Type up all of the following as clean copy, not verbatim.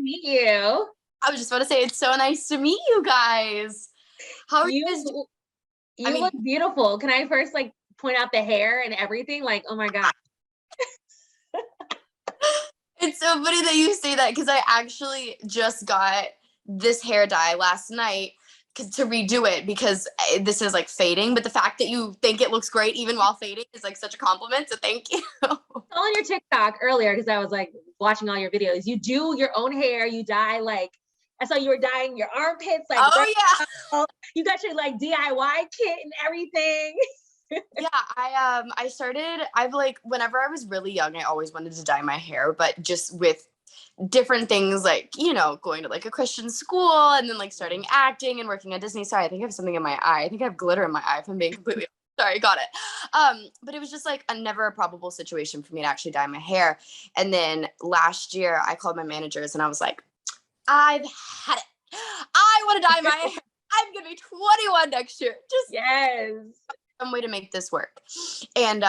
meet you. I was just about to say, it's so nice to meet you guys. How are you guys doing? You look beautiful. Can I first like point out the hair and everything? Like, oh my God. It's so funny that you say that because I actually just got this hair dye last night to redo it because this is like fading. But the fact that you think it looks great even while fading is like such a compliment. So thank you. On your TikTok earlier, because I was like watching all your videos, you do your own hair, you dye like, I saw you were dyeing your armpits. Like, oh yeah, you got your like DIY kit and everything. yeah. I started. I've like whenever I was really young, I always wanted to dye my hair, but just with different things like going to like a Christian school and then like starting acting and working at Disney. Sorry, I think I have something in my eye. I think I have glitter in my eye. If I'm being completely sorry, got it. But it was just like never a probable situation for me to actually dye my hair. And then last year, I called my managers and I was like, I've had it. I want to dye my hair. I'm gonna be 21 next year. Just yes, some way to make this work. And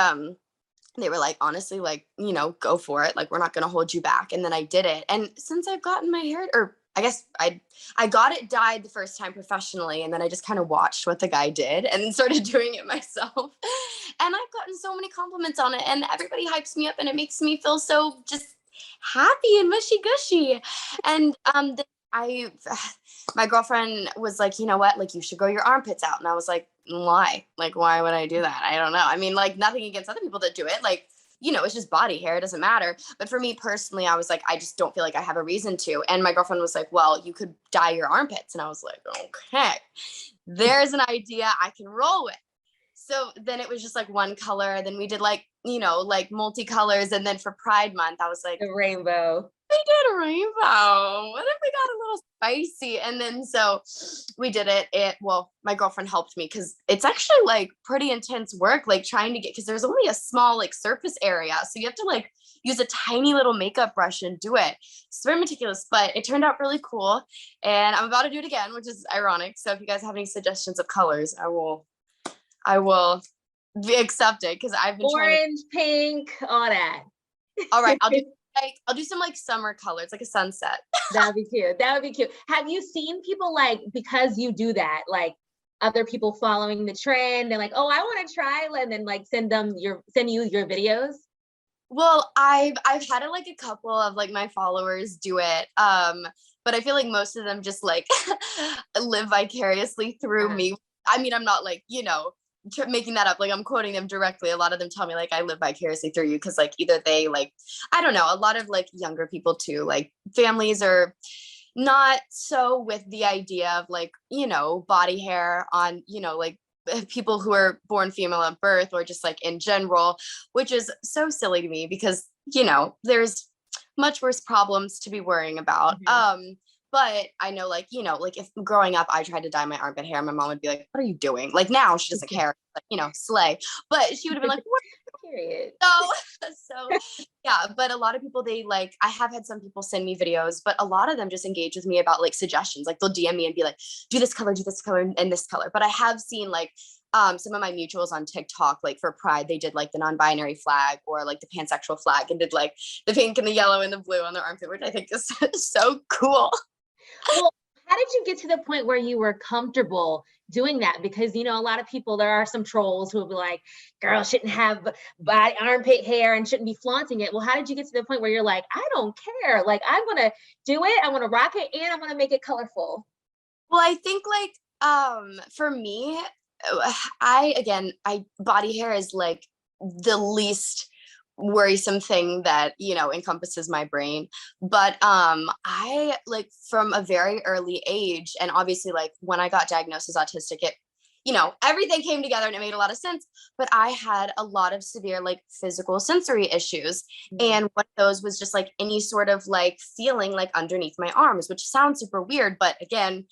they were like, honestly, like, go for it. Like, we're not going to hold you back. And then I did it. And since I've gotten my hair, or I guess I got it dyed the first time professionally. And then I just kind of watched what the guy did and started doing it myself. And I've gotten so many compliments on it. And everybody hypes me up and it makes me feel so just happy and mushy gushy. And my girlfriend was like, you know what, like you should grow your armpits out. And I was like, why? Like, why would I do that? I don't know. I mean, like nothing against other people that do it. Like, it's just body hair. It doesn't matter. But for me personally, I was like, I just don't feel like I have a reason to. And my girlfriend was like, well, you could dye your armpits. And I was like, okay, there's an idea I can roll with. So then it was just like one color. Then we did like, like multicolors. And then for Pride Month, I was like, the rainbow. We did a rainbow. What if we got a little spicy? And then so we did it. Well, my girlfriend helped me because it's actually like pretty intense work, like trying to because there's only a small like surface area. So you have to like use a tiny little makeup brush and do it. It's very meticulous, but it turned out really cool. And I'm about to do it again, which is ironic. So if you guys have any suggestions of colors, I will accept it because I've been orange, pink, all that. All right, I'll do some like summer colors, like a sunset. That'd be cute. That would be cute. Have you seen people like, because you do that, like other people following the trend and like, oh, I want to try, and then like send you your videos? Well, I've had like a couple of like my followers do it. But I feel like most of them just like live vicariously through me. I mean, I'm not like, making that up, like I'm quoting them directly. A lot of them tell me like I live vicariously through you because like either they like, I don't know, a lot of like younger people too, like families are not so with the idea of like body hair on like people who are born female at birth or just like in general, which is so silly to me because there's much worse problems to be worrying about. But I know, like, like if growing up, I tried to dye my armpit hair, my mom would be like, what are you doing? Like now she doesn't care, like, slay. But she would have been like, what? Period. So yeah, but a lot of people, they like, I have had some people send me videos, but a lot of them just engage with me about like suggestions. Like they'll DM me and be like, do this color, and this color. But I have seen like some of my mutuals on TikTok, like for Pride, they did like the non-binary flag or like the pansexual flag and did like the pink and the yellow and the blue on their armpit, which I think is so cool. Well, how did you get to the point where you were comfortable doing that? Because, a lot of people, there are some trolls who will be like, girls shouldn't have armpit hair and shouldn't be flaunting it. Well, how did you get to the point where you're like, I don't care. Like, I'm going to do it. I'm going to rock it and I'm going to make it colorful. Well, I think like, for me, body hair is like the least worrisome thing that encompasses my brain, but I like from a very early age, and obviously like when I got diagnosed as autistic, it everything came together and it made a lot of sense, but I had a lot of severe like physical sensory issues. And one of those was just like any sort of like feeling like underneath my arms, which sounds super weird, but again,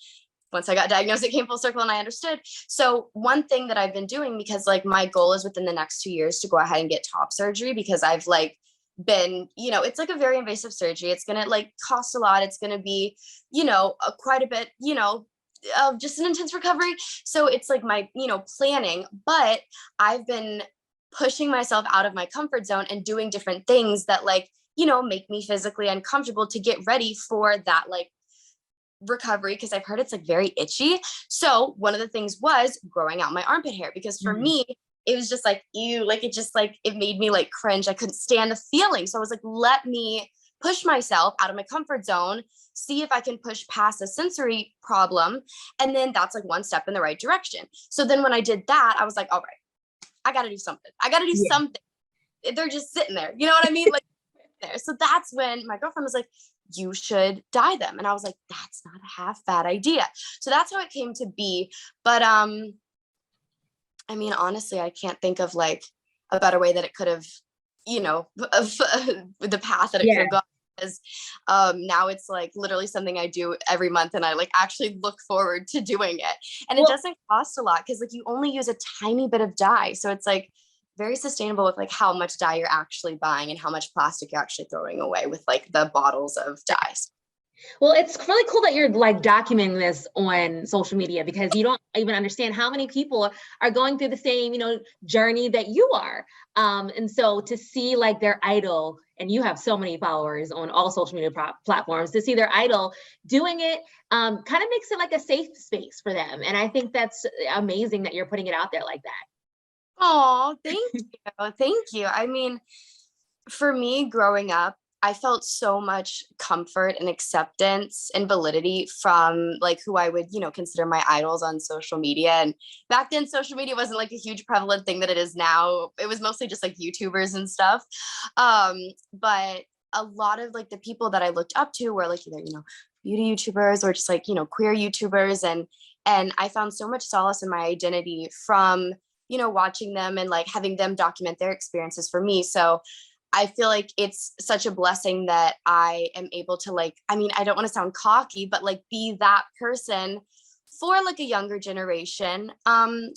once I got diagnosed, it came full circle and I understood. So one thing that I've been doing, because like my goal is within the next 2 years to go ahead and get top surgery, because I've like been, it's like a very invasive surgery. It's going to like cost a lot. It's going to be, quite a bit, of just an intense recovery. So it's like my, planning, but I've been pushing myself out of my comfort zone and doing different things that like make me physically uncomfortable to get ready for that like recovery, because I've heard it's like very itchy. So one of the things was growing out my armpit hair, because for me, it was just like, ew, like it just like, it made me like cringe. I couldn't stand the feeling. So I was like, let me push myself out of my comfort zone, see if I can push past a sensory problem. And then that's like one step in the right direction. So then when I did that, I was like, all right, I got to do something. I got to do something. They're just sitting there. You know what I mean? Like there. So that's when my girlfriend was like, you should dye them. And I was like, that's not a half bad idea. So that's how it came to be. But I mean, honestly, I can't think of like a better way that it could have, the path that it could have gone. Because now it's like literally something I do every month, and I like actually look forward to doing it. And it doesn't cost a lot, because like you only use a tiny bit of dye. So it's like very sustainable with like how much dye you're actually buying and how much plastic you're actually throwing away with like the bottles of dyes. Well, it's really cool that you're like documenting this on social media, because you don't even understand how many people are going through the same, journey that you are. And so to see like their idol, and you have so many followers on all social media platforms, to see their idol doing it kind of makes it like a safe space for them. And I think that's amazing that you're putting it out there like that. Oh, thank you. Thank you. I mean, for me growing up, I felt so much comfort and acceptance and validity from like who I would, consider my idols on social media. And back then, social media wasn't like a huge prevalent thing that it is now. It was mostly just like YouTubers and stuff. But a lot of like the people that I looked up to were like either, beauty YouTubers or just like, queer YouTubers. And I found so much solace in my identity from, watching them and like having them document their experiences for me. So I feel like it's such a blessing that I am able to like, I mean, I don't want to sound cocky, but like be that person for like a younger generation.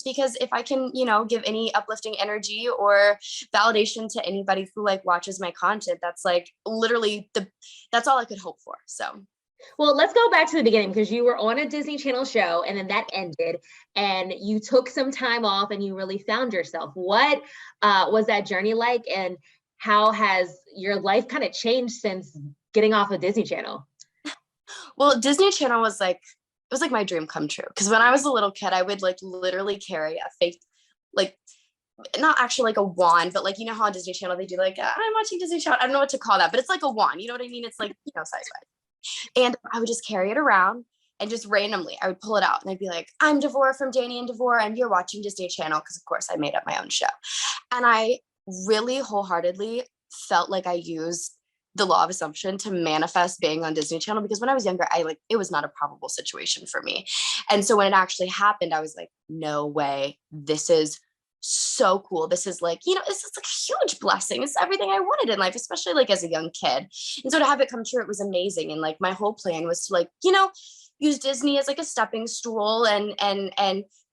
Because if I can, give any uplifting energy or validation to anybody who like watches my content, that's like literally that's all I could hope for. So. Well, let's go back to the beginning, because you were on a Disney Channel show and then that ended and you took some time off and you really found yourself. What was that journey like, and how has your life kind of changed since getting off of Disney Channel? Well, Disney Channel was like, it was like my dream come true. Because when I was a little kid, I would like literally carry a fake, like, not actually like a wand, but like, how on Disney Channel they do like, I'm watching Disney Channel. I don't know what to call that, but it's like a wand. You know what I mean? It's like, size-wise. And I would just carry it around, and just randomly I would pull it out and I'd be like, I'm DeVore from Danny and DeVore, and you're watching Disney Channel. Because of course I made up my own show. And I really wholeheartedly felt like I used the law of assumption to manifest being on Disney Channel, because when I was younger, it was not a probable situation for me. And so when it actually happened, I was like, no way, this is so cool. This is like, this is like a huge blessing. It's everything I wanted in life, especially like as a young kid. And so to have it come true, it was amazing. And like my whole plan was to like, use Disney as like a stepping stool and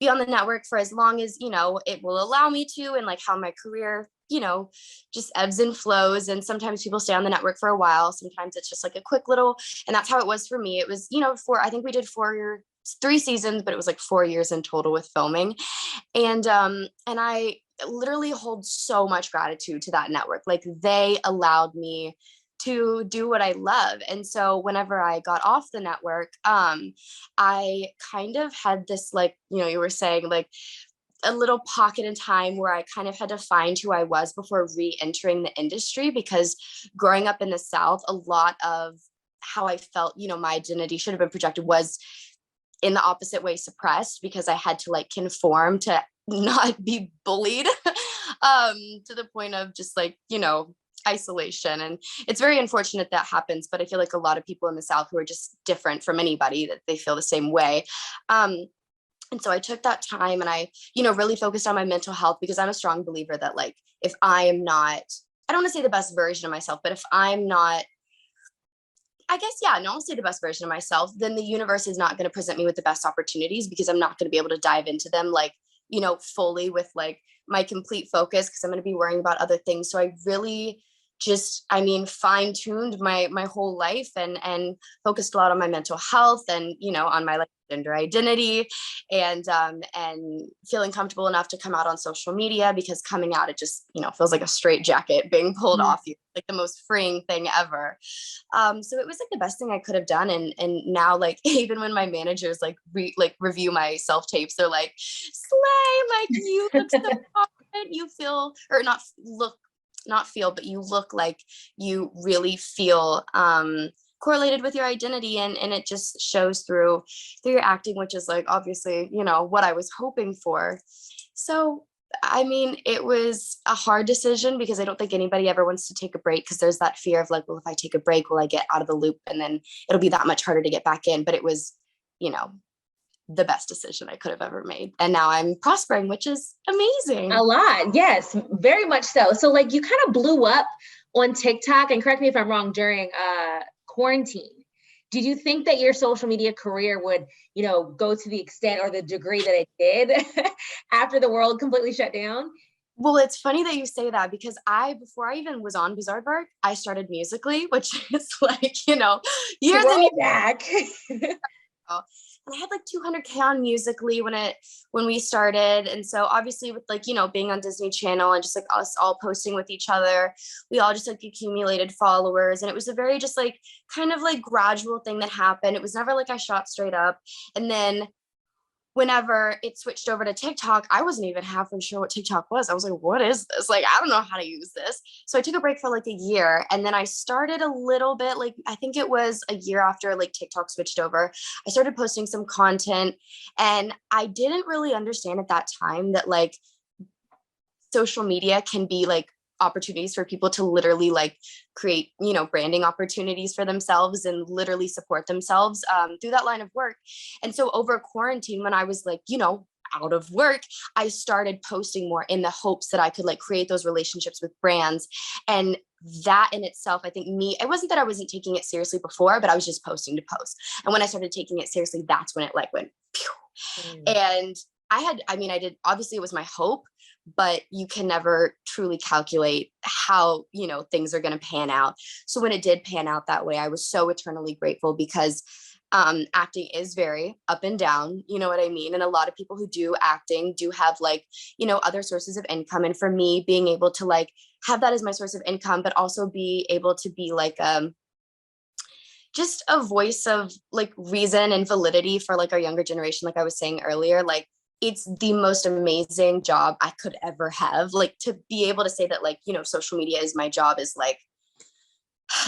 be on the network for as long as, it will allow me to, and like how my career, just ebbs and flows. And sometimes people stay on the network for a while. Sometimes it's just like a quick little, and that's how it was for me. It was, I think we did 3 seasons, but it was like 4 years in total with filming. And I literally hold so much gratitude to that network. Like they allowed me to do what I love. And so whenever I got off the network, I kind of had this, like, you were saying, like a little pocket in time where I kind of had to find who I was before re-entering the industry, because growing up in the South, a lot of how I felt, my identity should have been projected was in the opposite way suppressed, because I had to like conform to not be bullied to the point of just like, isolation. And it's very unfortunate that happens, but I feel like a lot of people in the South who are just different from anybody, that they feel the same way. And so I took that time and I, really focused on my mental health, because I'm a strong believer that like, if I am not, I don't want to say the best version of myself, but if I'm not, I guess, yeah, no, I'll say the best version of myself, then the universe is not going to present me with the best opportunities, because I'm not going to be able to dive into them like, fully with like my complete focus, because I'm going to be worrying about other things. So I really just, I mean, fine-tuned my whole life and focused a lot on my mental health and, you know, on my like gender identity and feeling comfortable enough to come out on social media, because coming out, it just, you know, feels like a straight jacket being pulled off you, like the most freeing thing ever. So it was like the best thing I could have done. And now, like, even when my managers like review my self tapes, they're like, slay, like you look so confident, you feel, or not feel, but you look like you really feel correlated with your identity, and it just shows through your acting, which is like obviously, you know, what I was hoping for. So I mean, it was a hard decision because I don't think anybody ever wants to take a break, because there's that fear of like, well, if I take a break, will I get out of the loop, and then it'll be that much harder to get back in. But it was, you know, the best decision I could have ever made. And now I'm prospering, which is amazing. A lot. Yes, very much so. So like you kind of blew up on TikTok, and correct me if I'm wrong, during quarantine. Did you think that your social media career would, you know, go to the extent or the degree that it did after the world completely shut down? Well, it's funny that you say that, because before I even was on Bizarreberg, I started Musically, which is like, you know, years and years back. ago. And I had like 200K on Musically when we started. And so obviously with like, you know, being on Disney Channel and just like us all posting with each other, we all just like accumulated followers. And it was a very just like kind of like gradual thing that happened. It was never like I shot straight up. And then whenever it switched over to TikTok, I wasn't even halfway sure what TikTok was. I was like, what is this? Like, I don't know how to use this. So I took a break for like a year, and then I started a little bit, like, I think it was a year after like TikTok switched over, I started posting some content, and I didn't really understand at that time that like social media can be like opportunities for people to literally like create, you know, branding opportunities for themselves and literally support themselves through that line of work. And so over quarantine, when I was like, you know, out of work, I started posting more in the hopes that I could like create those relationships with brands. And that in itself, I think it wasn't that I wasn't taking it seriously before, but I was just posting to post. And when I started taking it seriously, that's when it like went pew. And I did, obviously it was my hope, but you can never truly calculate how, you know, things are going to pan out. So when it did pan out that way, I was so eternally grateful, because acting is very up and down, you know what I mean? And a lot of people who do acting do have like, you know, other sources of income. And for me, being able to like have that as my source of income, but also be able to be like, just a voice of like reason and validity for like our younger generation. Like I was saying earlier, like it's the most amazing job I could ever have. Like to be able to say that like, you know, social media is my job is like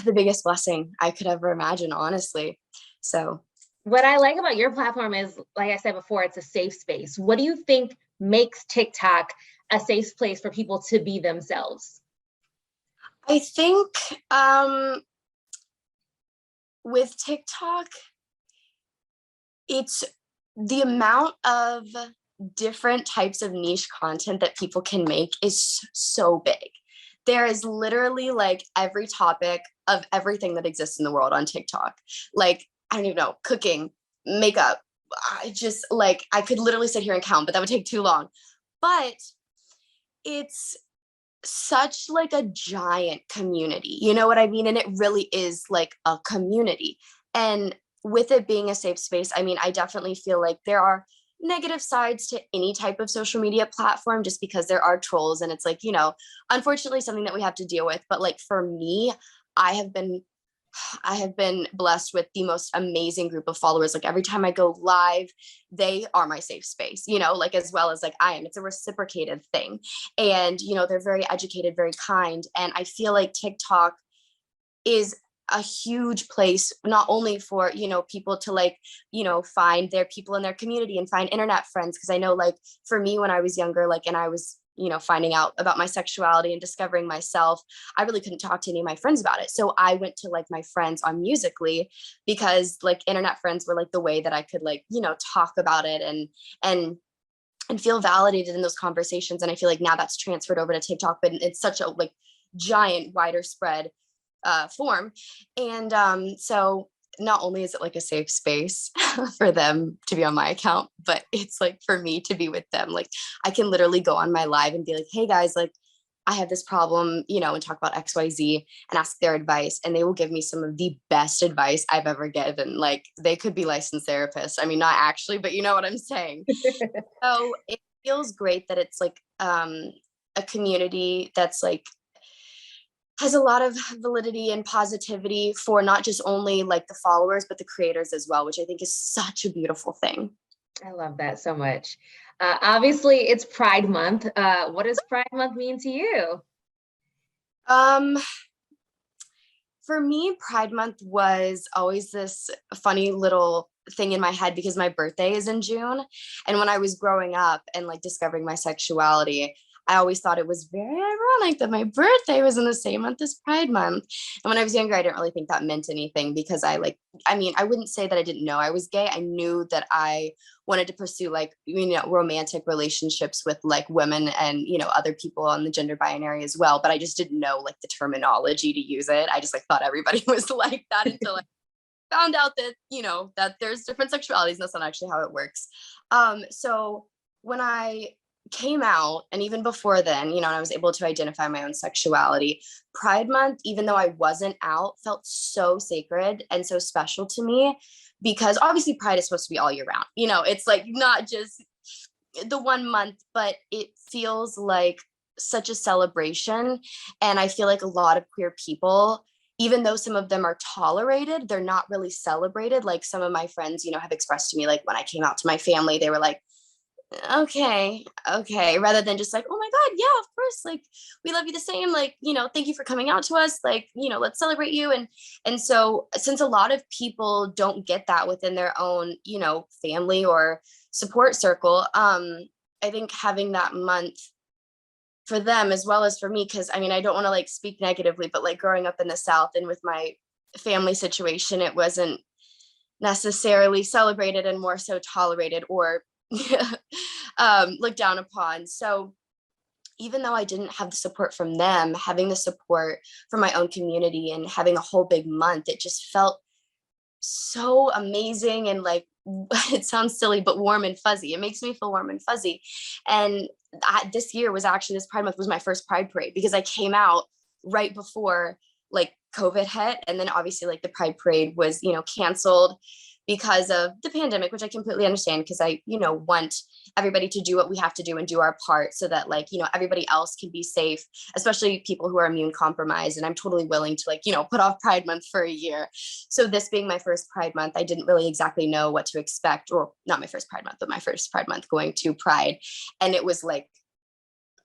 the biggest blessing I could ever imagine, honestly. So what I like about your platform is, like I said before, it's a safe space. What do you think makes TikTok a safe place for people to be themselves? I think with TikTok, it's the amount of different types of niche content that people can make is so big. There is literally like every topic of everything that exists in the world on TikTok. Like, I don't even know, cooking, makeup. I just like, I could literally sit here and count, but that would take too long. But it's such like a giant community, you know what I mean? And it really is like a community. And with it being a safe space, I mean, I definitely feel like there are negative sides to any type of social media platform, just because there are trolls, and it's like, you know, unfortunately something that we have to deal with. But like for me, I have been blessed with the most amazing group of followers. Like every time I go live, they are my safe space, you know, like as well as like I am. It's a reciprocated thing. And, you know, they're very educated, very kind. And I feel like TikTok is a huge place, not only for, you know, people to like, you know, find their people in their community and find internet friends. Cause I know like for me, when I was younger, like, and I was, you know, finding out about my sexuality and discovering myself, I really couldn't talk to any of my friends about it. So I went to like my friends on Musically, because like internet friends were like the way that I could like, you know, talk about it and feel validated in those conversations. And I feel like now that's transferred over to TikTok, but it's such a like giant, wider spread form. And so not only is it like a safe space for them to be on my account, but it's like for me to be with them. Like I can literally go on my live and be like, hey guys, like I have this problem, and talk about XYZ and ask their advice. And they will give me some of the best advice I've ever given. Like they could be licensed therapists. I mean, not actually, but you know what I'm saying. So it feels great that it's like a community that's like has a lot of validity and positivity for not just only like the followers, but the creators as well, which I think is such a beautiful thing. I love that so much. Obviously, it's Pride Month. What does Pride Month mean to you? Um, for me, Pride Month was always this funny little thing in my head because my birthday is in June. And when I was growing up and like discovering my sexuality, I always thought it was very ironic that my birthday was in the same month as Pride Month. And when I was younger, I didn't really think that meant anything because I wouldn't say that I didn't know I was gay. I knew that I wanted to pursue like, romantic relationships with like women and, other people on the gender binary as well. But I just didn't know like the terminology to use it. I just like thought everybody was like that until I found out that, that there's different sexualities. And that's not actually how it works. So when I came out, and even before then, I was able to identify my own sexuality. Pride Month, even though I wasn't out, felt so sacred and so special to me because obviously Pride is supposed to be all year round. It's like not just the 1 month, but it feels like such a celebration. And I feel like a lot of queer people, even though some of them are tolerated, they're not really celebrated. Like some of my friends, have expressed to me, like when I came out to my family, they were like, okay, rather than just like, oh my God, yeah, of course, like we love you the same, like, thank you for coming out to us, like, let's celebrate you. And so since a lot of people don't get that within their own, family or support circle, I think having that month for them as well as for me, because I don't want to like speak negatively, but like growing up in the South and with my family situation, it wasn't necessarily celebrated and more so tolerated or looked down upon. So even though I didn't have the support from them, having the support from my own community and having a whole big month, it just felt so amazing and like, it sounds silly, but warm and fuzzy. It makes me feel warm and fuzzy. And this Pride Month was my first Pride Parade because I came out right before like COVID hit. And then obviously like the Pride Parade was, canceled because of the pandemic, which I completely understand because I, want everybody to do what we have to do and do our part so that like, everybody else can be safe, especially people who are immune compromised. And I'm totally willing to like, put off Pride Month for a year. So this being my first Pride Month, I didn't really exactly know what to expect, or not my first Pride Month, but my first Pride Month going to Pride. And it was like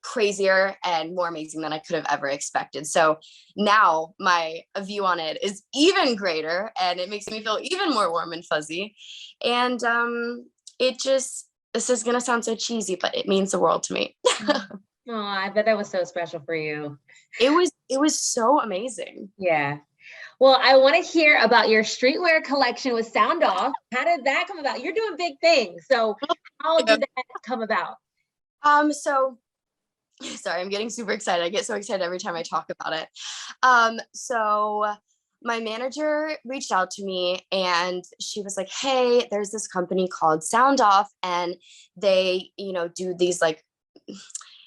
crazier and more amazing than I could have ever expected. So now my view on it is even greater and it makes me feel even more warm and fuzzy. And this is going to sound so cheesy, but it means the world to me. Oh, I bet that was so special for you. It was so amazing. Yeah. Well, I want to hear about your streetwear collection with Sound Off. How did that come about? You're doing big things. So how did that come about? So sorry, I'm getting super excited. I get so excited every time I talk about it. So my manager reached out to me and she was like, hey, there's this company called Sound Off and they, do these like,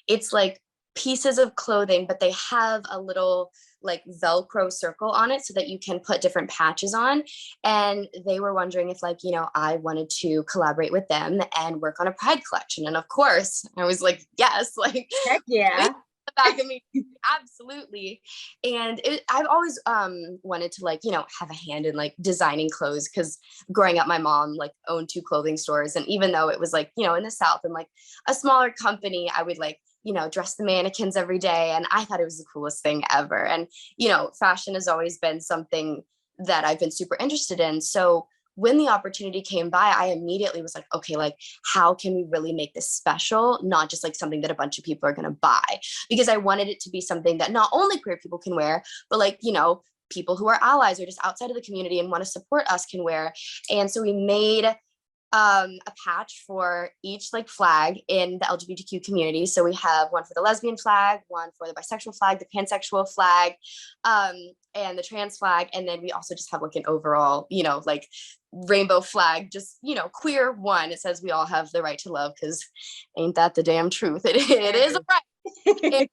it's like pieces of clothing, but they have a little like Velcro circle on it so that you can put different patches on. And they were wondering if like, I wanted to collaborate with them and work on a Pride collection. And of course I was like, yes, like, heck yeah. The back of me, absolutely. And I've always wanted to like, have a hand in like designing clothes because growing up, my mom like owned 2 clothing stores. And even though it was like, in the South and like a smaller company, I would like, dress the mannequins every day. And I thought it was the coolest thing ever. And, fashion has always been something that I've been super interested in. So when the opportunity came by, I immediately was like, okay, like, how can we really make this special? Not just like something that a bunch of people are going to buy, because I wanted it to be something that not only queer people can wear, but like, people who are allies or just outside of the community and want to support us can wear. And so we made a patch for each like flag in the LGBTQ community. So we have one for the lesbian flag, one for the bisexual flag, the pansexual flag, and the trans flag. And then we also just have like an overall, like rainbow flag, just, queer one. It says we all have the right to love, because ain't that the damn truth? It is a right.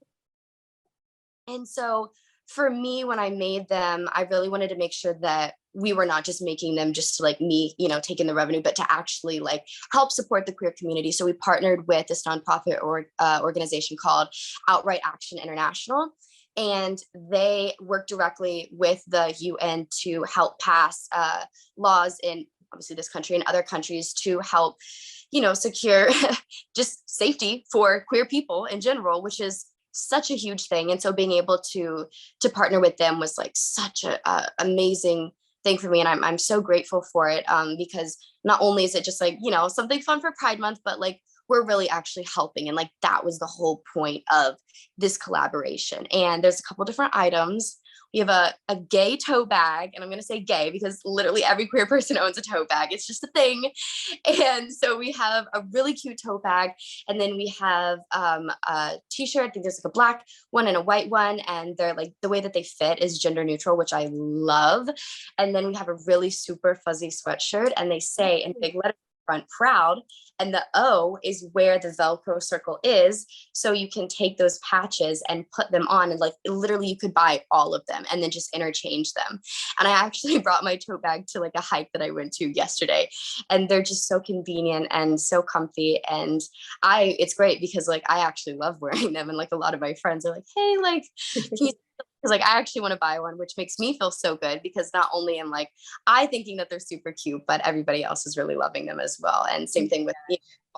And so for me, when I made them, I really wanted to make sure that we were not just making them just to like me, taking the revenue, but to actually like help support the queer community. So we partnered with this nonprofit organization called Outright Action International. And they work directly with the UN to help pass laws in obviously this country and other countries to help, secure just safety for queer people in general, which is such a huge thing. And so being able to partner with them was like such a amazing thing for me, and I'm so grateful for it, because not only is it just like something fun for Pride Month, but like we're really actually helping, and like that was the whole point of this collaboration. And there's a couple different items. We have a gay tote bag, and I'm going to say gay because literally every queer person owns a tote bag. It's just a thing. And so we have a really cute tote bag. And then we have a t-shirt. I think there's like a black one and a white one. And they're like, the way that they fit is gender neutral, which I love. And then we have a really super fuzzy sweatshirt, and they say in big letters front, proud, and the O is where the Velcro circle is. So you can take those patches and put them on, and like literally you could buy all of them and then just interchange them. And I actually brought my tote bag to like a hike that I went to yesterday, and they're just so convenient and so comfy. And it's great because like I actually love wearing them, and like a lot of my friends are like, hey, like can you, because like I actually want to buy one, which makes me feel so good because not only am like I thinking that they're super cute, but everybody else is really loving them as well. And same thing with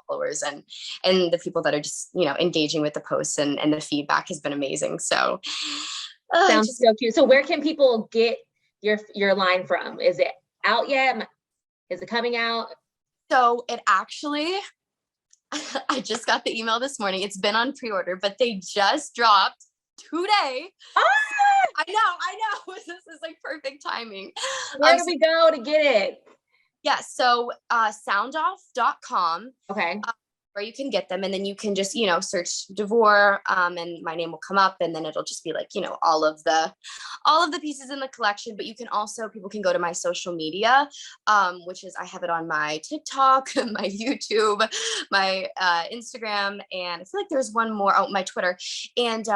followers and the people that are just engaging with the posts, and the feedback has been amazing. So sounds so cute. So where can people get your line from? Is it out yet? Is it coming out? So it actually, I just got the email this morning. It's been on pre-order, but they just dropped today. Ah! I know. This is like perfect timing. Where do we go to get it? Yeah, so soundoff.com. Okay. Where you can get them, and then you can just search DeVore, and my name will come up, and then it'll just be like all of the pieces in the collection. But you can also, people can go to my social media, which is I have it on my TikTok, my YouTube, my Instagram, and I feel like there's one more, my Twitter. And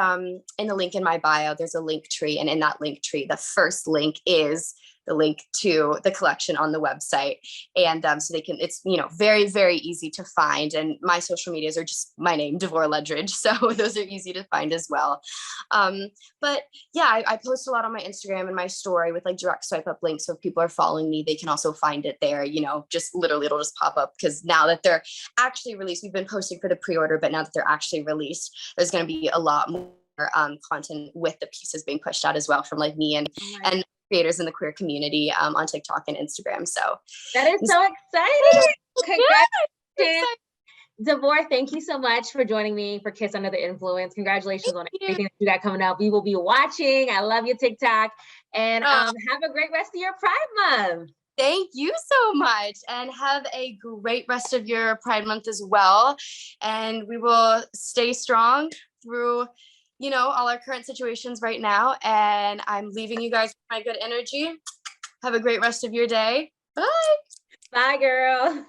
in the link in my bio there's a link tree, and in that link tree the first link is the link to the collection on the website. And so they can, it's, very, very easy to find. And my social medias are just my name, DeVore Ledridge. So those are easy to find as well. But yeah, I post a lot on my Instagram and my story with like direct swipe up links. So if people are following me, they can also find it there, just literally it'll just pop up, because now that they're actually released, we've been posting for the pre-order, but now that they're actually released, there's going to be a lot more content with the pieces being pushed out as well from like me and creators in the queer community on TikTok and Instagram. So that is so exciting. Congratulations. DeVore, thank you so much for joining me for Kiss Under the Influence. Congratulations on everything that you got coming up. We will be watching. I love your TikTok, and have a great rest of your Pride Month. Thank you so much, and have a great rest of your Pride Month as well. And we will stay strong through all our current situations right now. And I'm leaving you guys with my good energy. Have a great rest of your day. Bye. Bye, girl.